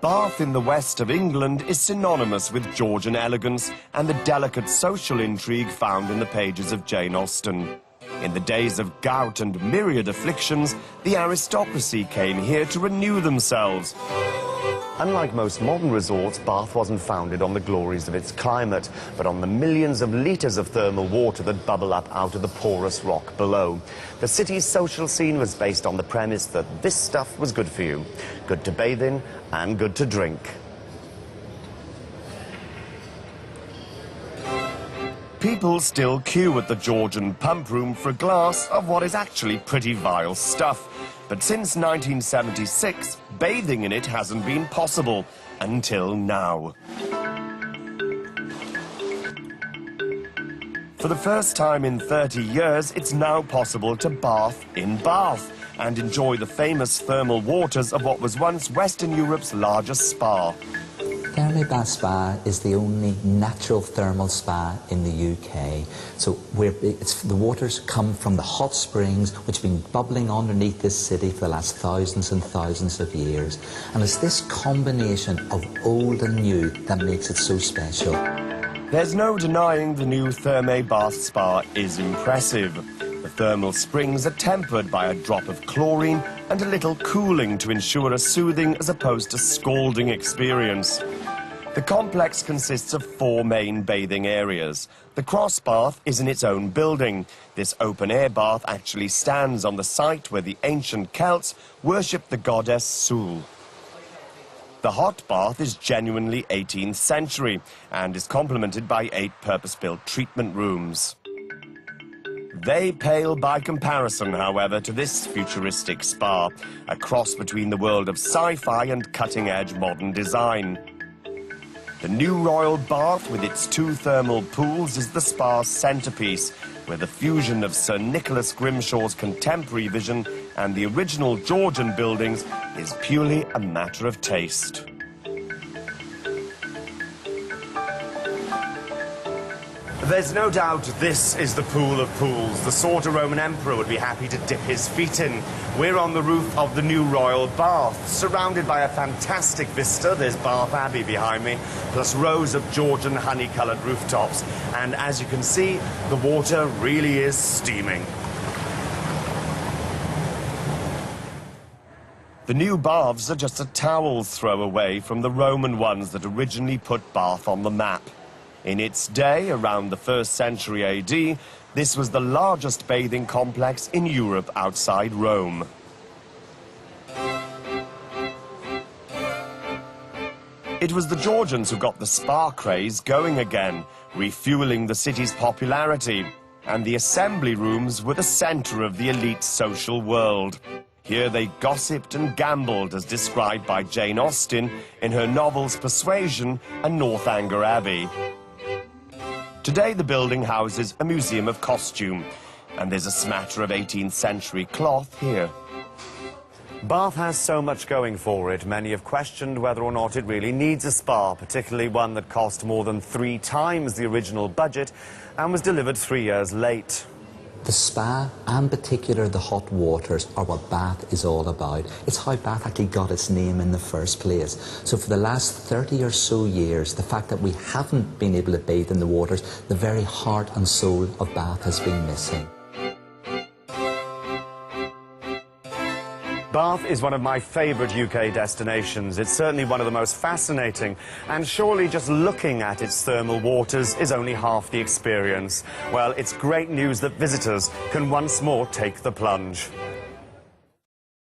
Bath in the west of England is synonymous with Georgian elegance and the delicate social intrigue found in the pages of Jane Austen. In the days of gout and myriad afflictions, the aristocracy came here to renew themselves. Unlike most modern resorts, Bath wasn't founded on the glories of its climate, but on the millions of litres of thermal water that bubble up out of the porous rock below. The city's social scene was based on the premise that this stuff was good for you, good to bathe in and good to drink. People still queue at the Georgian pump room for a glass of what is actually pretty vile stuff. But since 1976, bathing in it hasn't been possible, until now. For the first time in 30 years, it's now possible to bath in Bath and enjoy the famous thermal waters of what was once Western Europe's largest spa. Themal Bath Spa is the only natural thermal spa in the UK. So the waters come from the hot springs which have been bubbling underneath this city for the last thousands and thousands of years. And it's this combination of old and new that makes it so special. There's no denying the new Themal Bath Spa is impressive. The thermal springs are tempered by a drop of chlorine and a little cooling to ensure a soothing as opposed to scalding experience. The complex consists of 4 main bathing areas. The cross bath is in its own building. This open-air bath actually stands on the site where the ancient Celts worshipped the goddess Sul. The hot bath is genuinely 18th century and is complemented by 8 purpose-built treatment rooms. They pale by comparison, however, to this futuristic spa, a cross between the world of sci-fi and cutting-edge modern design. The new Royal Bath, with its 2 thermal pools, is the spa's centrepiece, where the fusion of Sir Nicholas Grimshaw's contemporary vision and the original Georgian buildings is purely a matter of taste. There's no doubt this is the pool of pools, the sort a Roman emperor would be happy to dip his feet in. We're on the roof of the new Royal Bath, surrounded by a fantastic vista. There's Bath Abbey behind me, plus rows of Georgian honey-coloured rooftops. And as you can see, the water really is steaming. The new baths are just a towel's throw away from the Roman ones that originally put Bath on the map. In its day, around the 1st century AD, this was the largest bathing complex in Europe outside Rome. It was the Georgians who got the spa craze going again, refueling the city's popularity, and the assembly rooms were the centre of the elite social world. Here they gossiped and gambled, as described by Jane Austen in her novels Persuasion and Northanger Abbey. Today, the building houses a museum of costume, and there's a smatter of 18th century cloth here. Bath has so much going for it. Many have questioned whether or not it really needs a spa, particularly one that cost more than 3 times the original budget and was delivered 3 years late. The spa, and in particular the hot waters, are what Bath is all about. It's how Bath actually got its name in the first place. So for the last 30 or so years, the fact that we haven't been able to bathe in the waters, the very heart and soul of Bath has been missing. Bath is one of my favourite UK destinations. It's certainly one of the most fascinating, and surely just looking at its thermal waters is only half the experience. Well, it's great news that visitors can once more take the plunge.